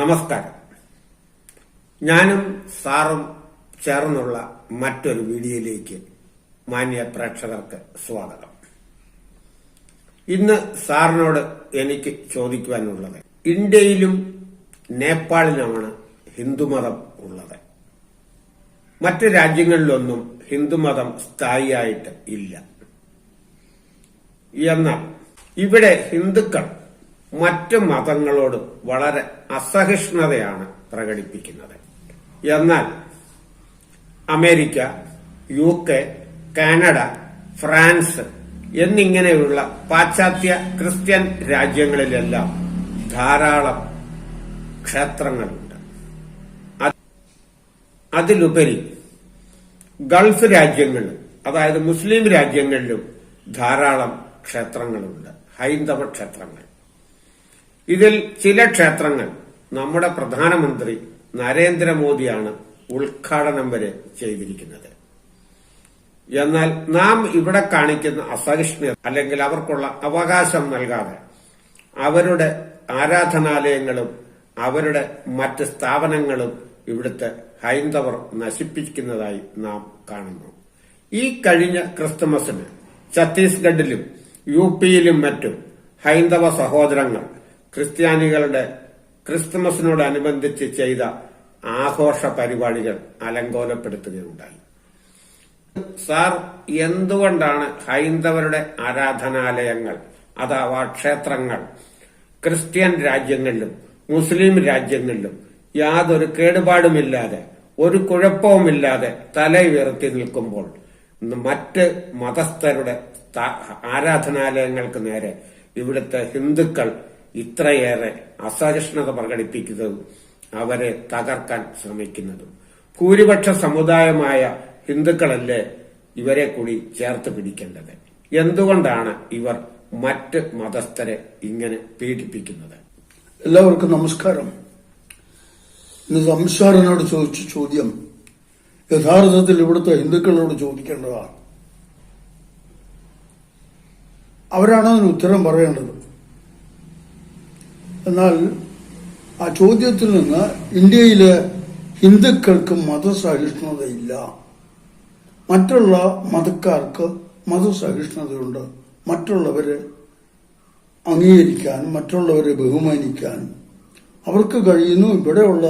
നമസ്കാരം. ഞാനും സാറും ചേർന്നുള്ള മറ്റൊരു വീഡിയോയിലേക്ക് മാന്യ പ്രേക്ഷകർക്ക് സ്വാഗതം. ഇന്ന് സാറിനോട് എനിക്ക് ചോദിക്കുവാനുള്ളത്, ഇന്ത്യയിലും നേപ്പാളിലുമാണ് ഹിന്ദുമതം ഉള്ളത്. മറ്റ് രാജ്യങ്ങളിലൊന്നും ഹിന്ദുമതം സ്ഥായിയായിട്ട് ഇല്ല. എന്നാൽ ഇവിടെ ഹിന്ദുക്കൾ മറ്റ് മതങ്ങളോട് വളരെ അസഹിഷ്ണുതയാണ് പ്രകടിപ്പിക്കുന്നത്. എന്നാൽ അമേരിക്ക, UK, കാനഡ, ഫ്രാൻസ് എന്നിങ്ങനെയുള്ള പാശ്ചാത്യ ക്രിസ്ത്യൻ രാജ്യങ്ങളിലെല്ലാം ധാരാളം ക്ഷേത്രങ്ങളുണ്ട്. അതിലുപരി ഗൾഫ് രാജ്യങ്ങളിലും, അതായത് മുസ്ലിം രാജ്യങ്ങളിലും ധാരാളം ക്ഷേത്രങ്ങളുണ്ട്, ഹൈന്ദവ ക്ഷേത്രങ്ങൾ. ഇതിൽ ചില ക്ഷേത്രങ്ങൾ നമ്മുടെ പ്രധാനമന്ത്രി നരേന്ദ്രമോദിയാണ് ഉദ്ഘാടനം വരെ ചെയ്തിരിക്കുന്നത്. എന്നാൽ നാം ഇവിടെ കാണിക്കുന്ന അസഹിഷ്ണുത അല്ലെങ്കിൽ അവർക്കുള്ള അവകാശം നൽകാതെ അവരുടെ ആരാധനാലയങ്ങളും അവരുടെ മറ്റ് സ്ഥാപനങ്ങളും ഇവിടുത്തെ ഹൈന്ദവർ നശിപ്പിക്കുന്നതായി നാം കാണുന്നു. ഈ കഴിഞ്ഞ ക്രിസ്തുമസിന് ഛത്തീസ്ഗഡിലും UP യിലും മറ്റും ഹൈന്ദവ സഹോദരങ്ങൾ ക്രിസ്ത്യാനികളുടെ ക്രിസ്തുമസിനോടനുബന്ധിച്ച് ചെയ്ത ആഘോഷ പരിപാടികൾ അലങ്കോലപ്പെടുത്തുകയുണ്ടായി. സാർ, എന്തുകൊണ്ടാണ് ഹൈന്ദവരുടെ ആരാധനാലയങ്ങൾ അഥവാ ക്ഷേത്രങ്ങൾ ക്രിസ്ത്യൻ രാജ്യങ്ങളിലും മുസ്ലിം രാജ്യങ്ങളിലും യാതൊരു കേടുപാടുമില്ലാതെ ഒരു കുഴപ്പവുമില്ലാതെ തലയുയർത്തി നിൽക്കുമ്പോൾ മറ്റ് മതസ്ഥരുടെ ആരാധനാലയങ്ങൾക്ക് നേരെ ഇവിടുത്തെ ഹിന്ദുക്കൾ ഇത്രയേറെ അസഹിഷ്ണുത പ്രകടിപ്പിക്കുന്നതും അവരെ തകർക്കാൻ ശ്രമിക്കുന്നതും? ഭൂരിപക്ഷ സമുദായമായ ഹിന്ദുക്കളല്ലേ ഇവരെ കൂടി ചേർത്ത് പിടിക്കേണ്ടത്? എന്തുകൊണ്ടാണ് ഇവർ മറ്റ് മതസ്ഥരെ ഇങ്ങനെ പീഡിപ്പിക്കുന്നത്? എല്ലാവർക്കും നമസ്കാരം. ഇന്ന് സംസാരനോട് ചോദിച്ച ചോദ്യം യഥാർത്ഥത്തിൽ ഇവിടുത്തെ ഹിന്ദുക്കളോട് ചോദിക്കേണ്ടതാണ്. അവരാണ് അതിന് ഉത്തരം പറയേണ്ടത്. എന്നാൽ ആ ചോദ്യത്തിൽ നിന്ന് ഇന്ത്യയിലെ ഹിന്ദുക്കൾക്ക് മതസഹിഷ്ണുതയില്ല, മറ്റുള്ള മതക്കാർക്ക് മതസഹിഷ്ണുതയുണ്ട്. മറ്റുള്ളവരെ അംഗീകരിക്കാൻ, മറ്റുള്ളവരെ ബഹുമാനിക്കാൻ അവർക്ക് കഴിയുന്നു. ഇവിടെയുള്ള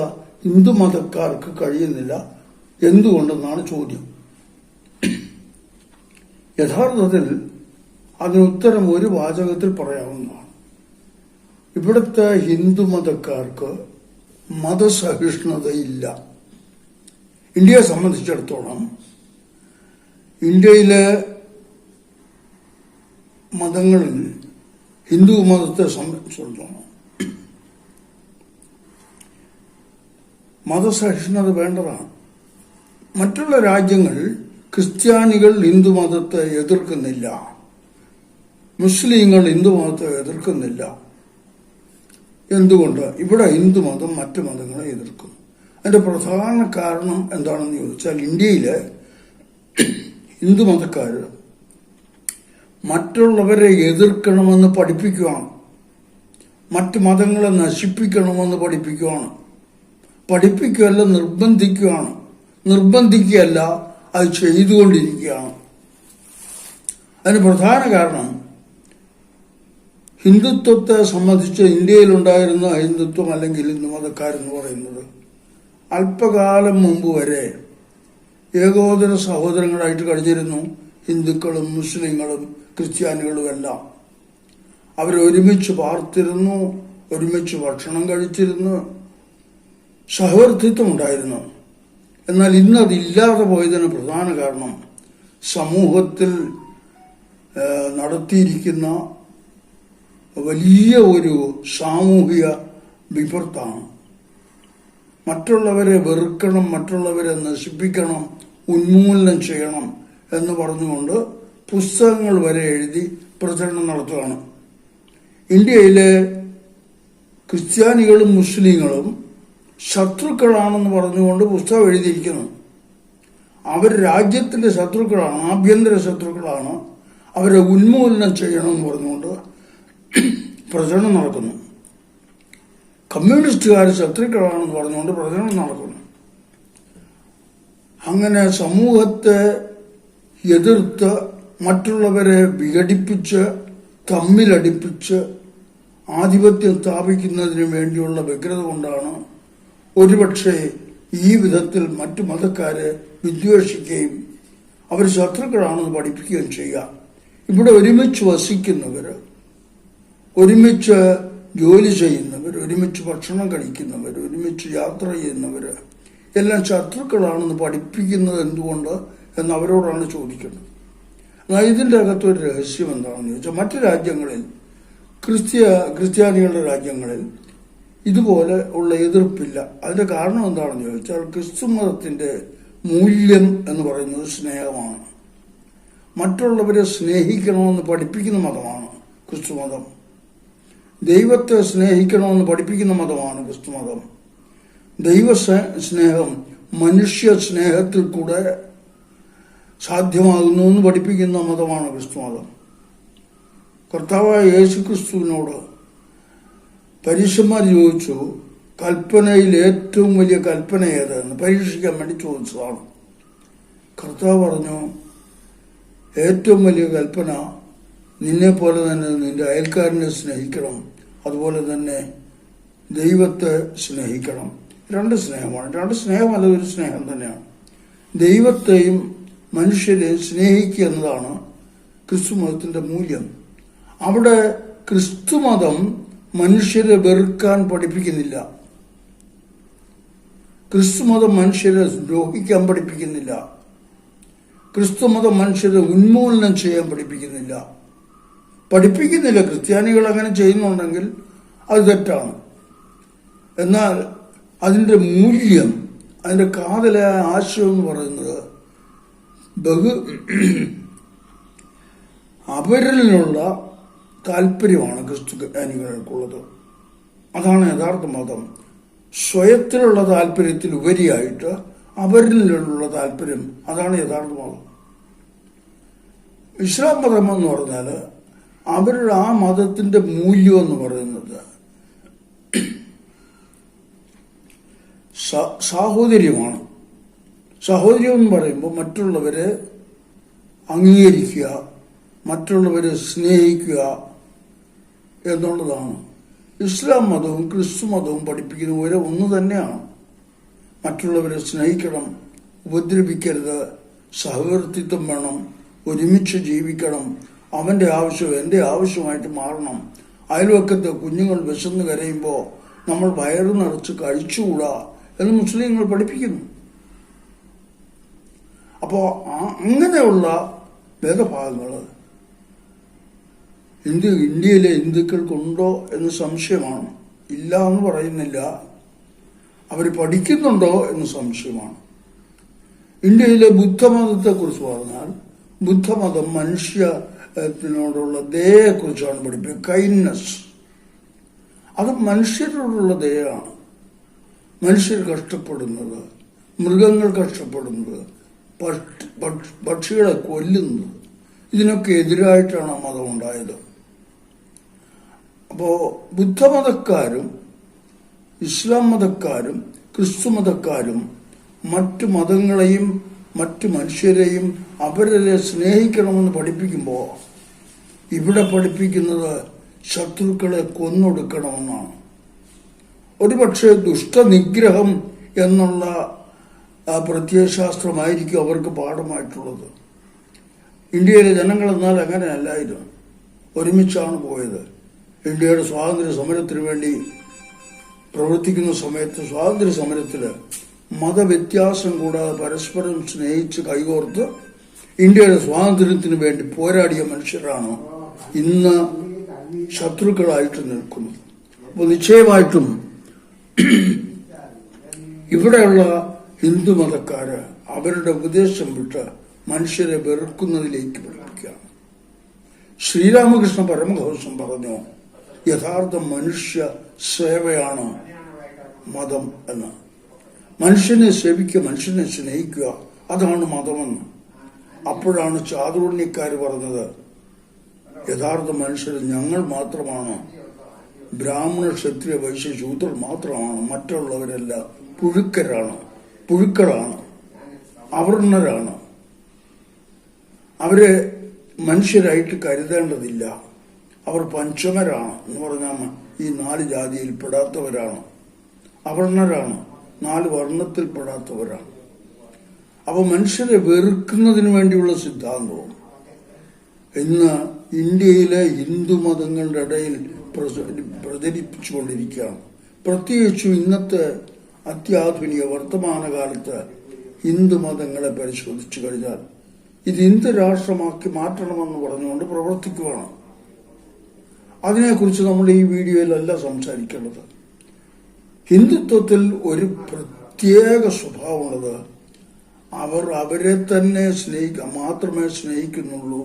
ഹിന്ദു മതക്കാർക്ക് കഴിയുന്നില്ല. എന്തുകൊണ്ടെന്നാണ് ചോദ്യം. യഥാർത്ഥത്തിൽ അതിന് ഉത്തരം ഒരു വാചകത്തിൽ പറയാവുന്നതാണ്. ഇവിടുത്തെ ഹിന്ദു മതക്കാർക്ക് മതസഹിഷ്ണുതയില്ല. ഇന്ത്യയെ സംബന്ധിച്ചിടത്തോളം ഇന്ത്യയിലെ മതങ്ങളിൽ ഹിന്ദു മതത്തെ സംബന്ധിച്ചിടത്തോളം മതസഹിഷ്ണുത വേണ്ടതാണ്. മറ്റുള്ള രാജ്യങ്ങളിൽ ക്രിസ്ത്യാനികൾ ഹിന്ദു മതത്തെ എതിർക്കുന്നില്ല, മുസ്ലിങ്ങൾ ഹിന്ദു മതത്തെ എതിർക്കുന്നില്ല. എന്തുകൊണ്ട്? ഇവിടെ ഹിന്ദുമതം മറ്റു മതങ്ങളെ എതിർക്കുന്നു. അതിന്റെ പ്രധാന കാരണം എന്താണെന്ന് ചോദിച്ചാൽ, ഇന്ത്യയിലെ ഹിന്ദുമതക്കാർ മറ്റുള്ളവരെ എതിർക്കണമെന്ന് പഠിപ്പിക്കുകയാണ്, മറ്റു മതങ്ങളെ നശിപ്പിക്കണമെന്ന് പഠിപ്പിക്കുകയാണ്. പഠിപ്പിക്കുകയല്ല, നിർബന്ധിക്കുകയാണ്. നിർബന്ധിക്കുകയല്ല, അത് ചെയ്തുകൊണ്ടിരിക്കുകയാണ്. അതിന് പ്രധാന കാരണം ഹിന്ദുത്വത്തെ സംബന്ധിച്ച് ഇന്ത്യയിലുണ്ടായിരുന്ന ഹിന്ദുത്വം അല്ലെങ്കിൽ ഹിന്ദുമതക്കാരെന്ന് പറയുന്നത് അല്പകാലം മുമ്പ് വരെ ഏകോദര സഹോദരങ്ങളായിട്ട് കഴിഞ്ഞിരുന്നു. ഹിന്ദുക്കളും മുസ്ലിങ്ങളും ക്രിസ്ത്യാനികളും എല്ലാം അവരൊരുമിച്ച് പാർത്തിരുന്നു, ഒരുമിച്ച് ഭക്ഷണം കഴിച്ചിരുന്നു, സഹവർത്തിത്വം ഉണ്ടായിരുന്നു. എന്നാൽ ഇന്നതില്ലാതെ പോയതിന് പ്രധാന കാരണം സമൂഹത്തിൽ നടത്തിയിരിക്കുന്ന വലിയ ഒരു സാമൂഹിക വിപത്താണ്. മറ്റുള്ളവരെ വെറുക്കണം, മറ്റുള്ളവരെ നശിപ്പിക്കണം, ഉന്മൂലനം ചെയ്യണം എന്ന് പറഞ്ഞുകൊണ്ട് പുസ്തകങ്ങൾ വരെ എഴുതി പ്രചരണം നടത്തുകയാണ്. ഇന്ത്യയിലെ ക്രിസ്ത്യാനികളും മുസ്ലിങ്ങളും ശത്രുക്കളാണെന്ന് പറഞ്ഞുകൊണ്ട് പുസ്തകം എഴുതിയിരിക്കുന്നു. അവർ രാജ്യത്തിന്റെ ശത്രുക്കളാണ്, ആഭ്യന്തര ശത്രുക്കളാണ്, അവരെ ഉന്മൂലനം ചെയ്യണമെന്ന് പറഞ്ഞുകൊണ്ട് പ്രചരണം നടക്കുന്നു. കമ്മ്യൂണിസ്റ്റുകാർ ശത്രുക്കളാണെന്ന് പറഞ്ഞുകൊണ്ട് പ്രചരണം നടക്കുന്നു. അങ്ങനെ സമൂഹത്തെ എതിർത്ത് മറ്റുള്ളവരെ വിഘടിപ്പിച്ച് തമ്മിലടിപ്പിച്ച് ആധിപത്യം സ്ഥാപിക്കുന്നതിന് വേണ്ടിയുള്ള വ്യഗ്രത കൊണ്ടാണ് ഒരുപക്ഷെ ഈ വിധത്തിൽ മറ്റു മതക്കാരെ വിദ്വേഷിക്കുകയും അവർ ശത്രുക്കളാണെന്ന് പഠിപ്പിക്കുകയും ചെയ്യുക. ഇവിടെ ഒരുമിച്ച് വസിക്കുന്നവർ, ഒരുമിച്ച് ജോലി ചെയ്യുന്നവർ, ഒരുമിച്ച് ഭക്ഷണം കഴിക്കുന്നവർ, ഒരുമിച്ച് യാത്ര ചെയ്യുന്നവർ എല്ലാം ശത്രുക്കളാണെന്ന് പഠിപ്പിക്കുന്നത് എന്തുകൊണ്ട് എന്ന് അവരോടാണ് ചോദിക്കുന്നത്. എന്നാൽ ഇതിന്റെ അകത്തൊരു രഹസ്യം എന്താണെന്ന് ചോദിച്ചാൽ, മറ്റു രാജ്യങ്ങളിൽ ക്രിസ്ത്യാനികളുടെ രാജ്യങ്ങളിൽ ഇതുപോലെ ഉള്ള എതിർപ്പില്ല. അതിന്റെ കാരണം എന്താണെന്ന് ചോദിച്ചാൽ, ക്രിസ്തു മതത്തിന്റെ മൂല്യം എന്ന് പറയുന്നത് സ്നേഹമാണ്. മറ്റുള്ളവരെ സ്നേഹിക്കണമെന്ന് പഠിപ്പിക്കുന്ന മതമാണ് ക്രിസ്തുമതം. ദൈവത്തെ സ്നേഹിക്കണമെന്ന് പഠിപ്പിക്കുന്ന മതമാണ് ക്രിസ്തുമതം. ദൈവ സ്നേഹം മനുഷ്യ സ്നേഹത്തിൽ കൂടെ സാധ്യമാകുന്നു എന്ന് പഠിപ്പിക്കുന്ന മതമാണ് ക്രിസ്തുമതം. കർത്താവായ യേശു ക്രിസ്തുവിനോട് പരീശന്മാർ ചോദിച്ചു, കൽപ്പനയിൽ ഏറ്റവും വലിയ കൽപ്പന ഏതെന്ന് പരീക്ഷിക്കാൻ വേണ്ടി ചോദിച്ചതാണ്. കർത്താവ് പറഞ്ഞു, ഏറ്റവും വലിയ കൽപ്പന നിന്നെ പോലെ തന്നെ നിന്റെ അയൽക്കാരനെ സ്നേഹിക്കണം, അതുപോലെ തന്നെ ദൈവത്തെ സ്നേഹിക്കണം. രണ്ട് സ്നേഹമാണ്. രണ്ട് സ്നേഹമല്ല, ഒരു സ്നേഹം തന്നെയാണ്. ദൈവത്തെയും മനുഷ്യരെയും സ്നേഹിക്കുക എന്നതാണ് ക്രിസ്തുമതത്തിന്റെ മൂല്യം. അവിടെ ക്രിസ്തുമതം മനുഷ്യരെ വെറുക്കാൻ പഠിപ്പിക്കുന്നില്ല. ക്രിസ്തുമതം മനുഷ്യരെ ദ്രോഹിക്കാൻ പഠിപ്പിക്കുന്നില്ല. ക്രിസ്തുമതം മനുഷ്യരെ ഉന്മൂലനം ചെയ്യാൻ പഠിപ്പിക്കുന്നില്ല. ക്രിസ്ത്യാനികൾ അങ്ങനെ ചെയ്യുന്നുണ്ടെങ്കിൽ അത് തെറ്റാണ്. എന്നാൽ അതിന്റെ മൂല്യം, അതിന്റെ കാതലായ ആശയം എന്ന് പറയുന്നത് അവരിലുള്ള താല്പര്യമാണ് ക്രിസ്ത്യാനികൾക്കുള്ളത്. അതാണ് യഥാർത്ഥ മതം. സ്വയത്തിലുള്ള താല്പര്യത്തിൽ ഉപരിയായിട്ട് അവരിലുള്ള താല്പര്യം, അതാണ് യഥാർത്ഥ മതം. ഇസ്ലാം മതം എന്ന് പറഞ്ഞാൽ അവരുടെ ആ മതത്തിന്റെ മൂല്യം എന്ന് പറയുന്നത് സാഹോദര്യമാണ്. സാഹോദര്യം എന്ന് പറയുമ്പോൾ മറ്റുള്ളവരെ അംഗീകരിക്കുക, മറ്റുള്ളവരെ സ്നേഹിക്കുക എന്നുള്ളതാണ്. ഇസ്ലാം മതവും ക്രിസ്തു മതവും പഠിപ്പിക്കുന്ന ഒരേ ഒന്ന് തന്നെയാണ്. മറ്റുള്ളവരെ സ്നേഹിക്കണം, ഉപദ്രവിക്കരുത്, സഹവർത്തിത്വം വേണം, ഒരുമിച്ച് ജീവിക്കണം, അവന്റെ ആവശ്യം എന്റെ ആവശ്യമായിട്ട് മാറണം, അയൽവക്കത്തെ കുഞ്ഞുങ്ങൾ വിശന്ന് കരയുമ്പോൾ നമ്മൾ വയറ് നിറച്ച് കഴിച്ചുകൂടാ എന്ന് മുസ്ലിങ്ങൾ പഠിപ്പിക്കുന്നു. അപ്പോ അങ്ങനെയുള്ള ഭേദഭാവങ്ങൾ ഇന്ത്യയിലെ ഹിന്ദുക്കൾക്കുണ്ടോ എന്ന് സംശയമാണ്. ഇല്ല എന്ന് പറയുന്നില്ല, അവർ പഠിക്കുന്നുണ്ടോ എന്ന് സംശയമാണ്. ഇന്ത്യയിലെ ബുദ്ധമതത്തെ കുറിച്ച് പറഞ്ഞാൽ, ബുദ്ധമതം മനുഷ്യത്തിനോടുള്ള ദയയെക്കുറിച്ചാണ് പഠിപ്പിക്കുന്നത്. കൈൻഡ്നെസ്, അത് മനുഷ്യരോടുള്ള ദയയാണ്. മനുഷ്യർ കഷ്ടപ്പെടുന്നത്, മൃഗങ്ങൾ കഷ്ടപ്പെടുന്നത്, പക്ഷികളെ കൊല്ലുന്നത്, ഇതിനൊക്കെ എതിരായിട്ടാണ് ആ മതം ഉണ്ടായത്. അപ്പോ ബുദ്ധമതക്കാരും ഇസ്ലാം മതക്കാരും ക്രിസ്തു മതക്കാരും മറ്റു മതങ്ങളെയും മറ്റു മനുഷ്യരെയും അവരെ സ്നേഹിക്കണമെന്ന് പഠിപ്പിക്കുമ്പോൾ ഇവിടെ പഠിപ്പിക്കുന്നത് ശത്രുക്കളെ കൊന്നൊടുക്കണമെന്നാണ്. ഒരുപക്ഷെ ദുഷ്ടനിഗ്രഹം എന്നുള്ള പ്രത്യയശാസ്ത്രമായിരിക്കും അവർക്ക് പാഠമായിട്ടുള്ളത്. ഇന്ത്യയിലെ ജനങ്ങൾ എന്നാൽ അങ്ങനെയല്ലായിരുന്നു, ഒരുമിച്ചാണ് പോയത്. ഇന്ത്യയുടെ സ്വാതന്ത്ര്യ സമരത്തിന് വേണ്ടി പ്രവർത്തിക്കുന്ന സമയത്ത്, സ്വാതന്ത്ര്യ സമരത്തില് മതവ്യത്യാസം കൂടാതെ പരസ്പരം സ്നേഹിച്ച് കൈകോർത്ത് ഇന്ത്യയുടെ സ്വാതന്ത്ര്യത്തിന് വേണ്ടി പോരാടിയ മനുഷ്യരാണ് ഇന്ന് ശത്രുക്കളായിട്ട് നിൽക്കുന്നത്. അപ്പോൾ നിശ്ചയമായിട്ടും ഇവിടെയുള്ള ഹിന്ദു മതക്കാര് അവരുടെ ഉപദേശം വിട്ട് മനുഷ്യരെ വെറുക്കുന്നതിലേക്ക് പഠിപ്പിക്കുകയാണ്. ശ്രീരാമകൃഷ്ണ പരമഹംസൻ പറഞ്ഞു, യഥാർത്ഥ മനുഷ്യ സേവയാണ് മതം എന്ന്. മനുഷ്യനെ സേവിക്കുക, മനുഷ്യനെ സ്നേഹിക്കുക, അതാണ് മതമെന്ന്. അപ്പോഴാണ് ചാതുർണ്യക്കാർ പറഞ്ഞത്, യഥാർത്ഥ മനുഷ്യർ ഞങ്ങൾ മാത്രമാണ് ബ്രാഹ്മണ ക്ഷത്രിയ വൈശ്യ ശൂദ്രർ മാത്രമാണ്. മറ്റുള്ളവരെല്ലാം പുഴുക്കളാണ്, അവർണരാണ്. അവരെ മനുഷ്യരായിട്ട് കരുതേണ്ടതില്ല. അവർ പഞ്ചമരാണ് എന്ന് പറഞ്ഞാൽ ഈ 4 ജാതിയിൽ പെടാത്തവരാണ്, അവർണരാണ്, 4 വർണ്ണത്തിൽപ്പെടാത്തവരാണ്. അപ്പൊ മനുഷ്യരെ വെറുക്കുന്നതിന് വേണ്ടിയുള്ള സിദ്ധാന്തവും ഇന്ന് ഇന്ത്യയിലെ ഹിന്ദു മതങ്ങളുടെ ഇടയിൽ പ്രചരിപ്പിച്ചുകൊണ്ടിരിക്കുകയാണ്. പ്രത്യേകിച്ചും ഇന്നത്തെ അത്യാധുനിക വർത്തമാനകാലത്ത് ഹിന്ദു മതങ്ങളെ പരിശോധിച്ചു കഴിഞ്ഞാൽ ഇത് ഹിന്ദു രാഷ്ട്രമാക്കി മാറ്റണമെന്ന് പറഞ്ഞുകൊണ്ട് പ്രവർത്തിക്കുകയാണ്. അതിനെക്കുറിച്ച് നമ്മൾ ഈ വീഡിയോയിലല്ല സംസാരിക്കേണ്ടത്. ഹിന്ദുത്വത്തിൽ ഒരു പ്രത്യേക സ്വഭാവമുള്ളത്, അവർ അവരെ തന്നെ മാത്രമേ സ്നേഹിക്കുന്നുള്ളൂ.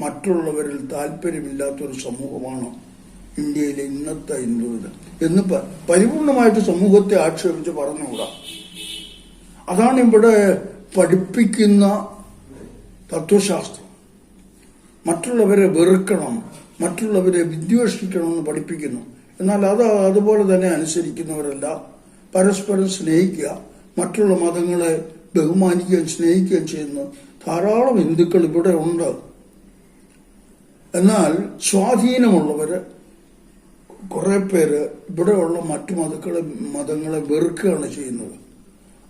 മറ്റുള്ളവരിൽ താല്പര്യമില്ലാത്തൊരു സമൂഹമാണ് ഇന്ത്യയിലെ ഇന്നത്തെ ഹിന്ദുവിന് എന്ന് പരിപൂർണമായിട്ട് സമൂഹത്തെ ആക്ഷേപിച്ച് പറഞ്ഞുകൂടാ. അതാണ് ഇവിടെ പഠിപ്പിക്കുന്ന തത്വശാസ്ത്രം. മറ്റുള്ളവരെ വെറുക്കണം, മറ്റുള്ളവരെ വിദ്വേഷിക്കണമെന്ന് പഠിപ്പിക്കുന്നു. എന്നാൽ അതുപോലെ തന്നെ അനുസരിക്കുന്നവരല്ല. പരസ്പരം സ്നേഹിക്കുക, മറ്റുള്ള മതങ്ങളെ ബഹുമാനിക്കുകയും സ്നേഹിക്കുകയും ചെയ്യുന്ന ധാരാളം ഹിന്ദുക്കൾ ഇവിടെ ഉണ്ട്. എന്നാൽ സ്വാധീനമുള്ളവര് കുറെ പേര് ഇവിടെയുള്ള മറ്റു മതങ്ങളെ വെറുക്കുകയാണ് ചെയ്യുന്നത്.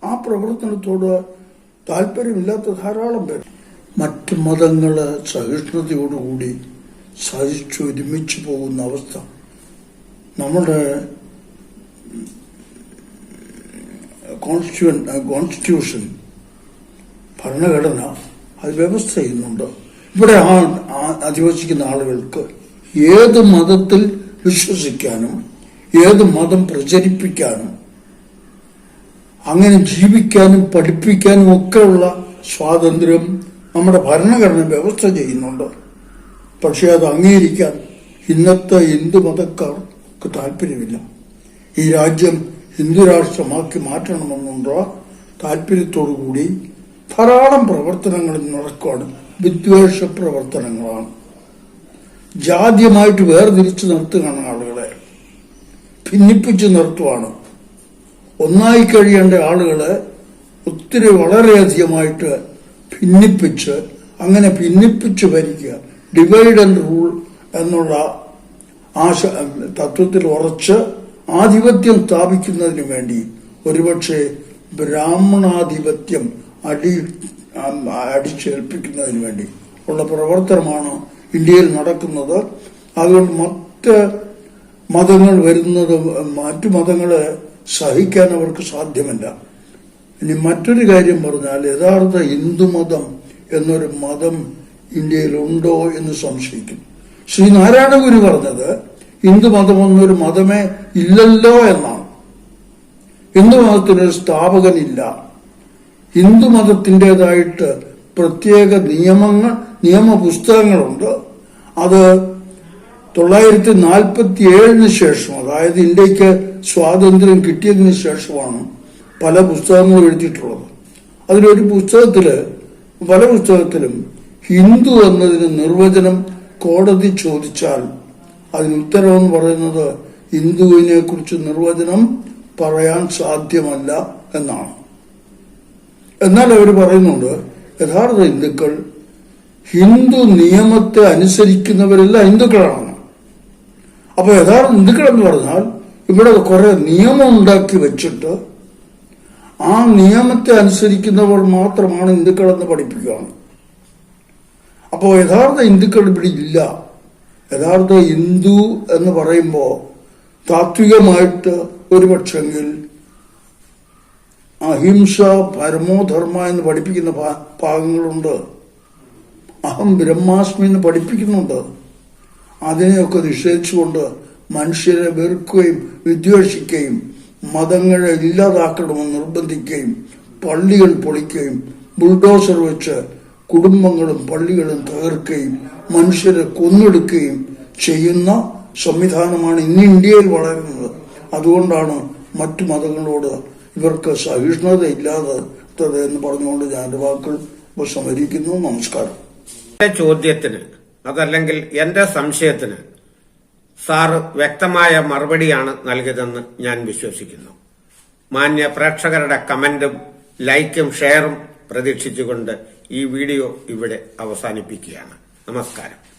ആ പ്രവർത്തനത്തോട് താല്പര്യമില്ലാത്ത ധാരാളം പേര് മറ്റു മതങ്ങളെ സഹിഷ്ണുതയോടുകൂടി സഹിച്ചൊരുമിച്ച് പോകുന്ന അവസ്ഥ നമ്മുടെ കോൺസ്റ്റിറ്റ്യൂഷൻ, ഭരണഘടന അത് വ്യവസ്ഥ ചെയ്യുന്നുണ്ട്. ഇവിടെ അധിവസിക്കുന്ന ആളുകൾക്ക് ഏത് മതത്തിൽ വിശ്വസിക്കാനും ഏത് മതം പ്രചരിപ്പിക്കാനും അങ്ങനെ ജീവിക്കാനും പഠിപ്പിക്കാനും ഒക്കെയുള്ള സ്വാതന്ത്ര്യം നമ്മുടെ ഭരണഘടന വ്യവസ്ഥ ചെയ്യുന്നുണ്ട്. പക്ഷെ അത് അംഗീകരിക്കാൻ ഇന്നത്തെ ഹിന്ദു മതക്കാർക്ക് താല്പര്യമില്ല. ഈ രാജ്യം ഹിന്ദു രാഷ്ട്രമാക്കി മാറ്റണമെന്നുള്ള താല്പര്യത്തോടുകൂടി ധാരാളം പ്രവർത്തനങ്ങൾ നടക്കുകയാണ്. വിദ്വേഷ പ്രവർത്തനങ്ങളാണ്. ജാതിയുമായിട്ട് വേർതിരിച്ച് നിർത്തുകയാണ്, ആളുകളെ ഭിന്നിപ്പിച്ച് നിർത്തുവാണ്. ഒന്നായി കഴിയേണ്ട ആളുകളെ ഒത്തിരി വളരെയധികമായിട്ട് ഭിന്നിപ്പിച്ച് ഭരിക്കുക, ഡിവൈഡ് ആൻഡ് റൂൾ എന്നുള്ള തത്വത്തിൽ ഉറച്ച് ആധിപത്യം സ്ഥാപിക്കുന്നതിന് വേണ്ടി ഒരുപക്ഷെ ബ്രാഹ്മണാധിപത്യം അടിച്ചേൽപ്പിക്കുന്നതിന് വേണ്ടി ഉള്ള പ്രവർത്തനമാണ് ഇന്ത്യയിൽ നടക്കുന്നത്. അതുകൊണ്ട് മറ്റ് മതങ്ങളെ സഹിക്കാൻ അവർക്ക് സാധ്യമല്ല. ഇനി മറ്റൊരു കാര്യം പറഞ്ഞാൽ, യഥാർത്ഥ ഹിന്ദുമതം എന്നൊരു മതം ഇന്ത്യയിലുണ്ടോ എന്ന് സംശയിക്കും. ശ്രീനാരായണ ഗുരു പറഞ്ഞത് ഹിന്ദുമതം എന്നൊരു മതമേ ഇല്ലല്ലോ എന്നാണ്. ഹിന്ദുമതത്തിനൊരു സ്ഥാപകനില്ല. ഹിന്ദുമതത്തിൻ്റെതായിട്ട് പ്രത്യേക നിയമപുസ്തകങ്ങളുണ്ട്. അത് 947 ശേഷം, അതായത് ഇന്ത്യക്ക് സ്വാതന്ത്ര്യം കിട്ടിയതിന് ശേഷമാണ് പല പുസ്തകങ്ങളും എഴുതിയിട്ടുള്ളത്. അതിലൊരു പല പുസ്തകത്തിലും ഹിന്ദു എന്നതിന് നിർവചനം കോടതി ചോദിച്ചാൽ അതിന് ഉത്തരവെന്ന് പറയുന്നത് ഹിന്ദുവിനെ കുറിച്ച് നിർവചനം പറയാൻ സാധ്യമല്ല എന്നാണ്. എന്നാൽ അവർ പറയുന്നുണ്ട് യഥാർത്ഥ ഹിന്ദുക്കൾ ഹിന്ദു നിയമത്തെ അനുസരിക്കുന്നവരെല്ലാം ഹിന്ദുക്കളാണ്. അപ്പൊ യഥാർത്ഥ ഹിന്ദുക്കൾ എന്ന് പറഞ്ഞാൽ ഇവിടെ കുറെ നിയമം ഉണ്ടാക്കി വെച്ചിട്ട് ആ നിയമത്തെ അനുസരിക്കുന്നവർ മാത്രമാണ് ഹിന്ദുക്കൾ എന്ന് പഠിപ്പിക്കുകയാണ്. അപ്പോൾ യഥാർത്ഥ ഹിന്ദുക്കൾ ഇവിടെ ഇല്ല. യഥാർത്ഥ ഹിന്ദു എന്ന് പറയുമ്പോൾ താത്വികമായിട്ട് ഒരു പക്ഷെങ്കിൽ അഹിംസ പരമോധർമ്മ എന്ന് പഠിപ്പിക്കുന്ന ഭാഗങ്ങളുണ്ട്. അഹം ബ്രഹ്മാസ്മി എന്ന് പഠിപ്പിക്കുന്നുണ്ട്. അതിനെയൊക്കെ നിഷേധിച്ചുകൊണ്ട് മനുഷ്യരെ വെറുക്കുകയും വിദ്വേഷിക്കുകയും മതങ്ങളെ ഇല്ലാതാക്കണമെന്ന് നിർബന്ധിക്കുകയും പള്ളികൾ പൊളിക്കുകയും ബുൾഡോസർ വെച്ച് കുടുംബങ്ങളും പള്ളികളും തകർക്കുകയും മനുഷ്യരെ കൊന്നൊടുക്കുകയും ചെയ്യുന്ന സംവിധാനമാണ് ഇന്ന് ഇന്ത്യയിൽ വളരുന്നത്. അതുകൊണ്ടാണ് മറ്റു മതങ്ങളോട് ഇവർക്ക് സഹിഷ്ണുത ഇല്ലാത്തത് എന്ന് പറഞ്ഞുകൊണ്ട് ഞാൻ എന്റെ വാക്കുകൾ ഉപസംഹരിക്കുന്നു. നമസ്കാരം. എന്റെ ചോദ്യത്തിന് അതല്ലെങ്കിൽ എന്റെ സംശയത്തിന് സാറ് വ്യക്തമായ മറുപടിയാണ് നൽകിയതെന്ന് ഞാൻ വിശ്വസിക്കുന്നു. മാന്യ പ്രേക്ഷകരുടെ കമന്റും ലൈക്കും ഷെയറും പ്രതീക്ഷിച്ചുകൊണ്ട് ഈ വീഡിയോ ഇവിടെ അവസാനിപ്പിക്കുകയാണ്. നമസ്കാരം.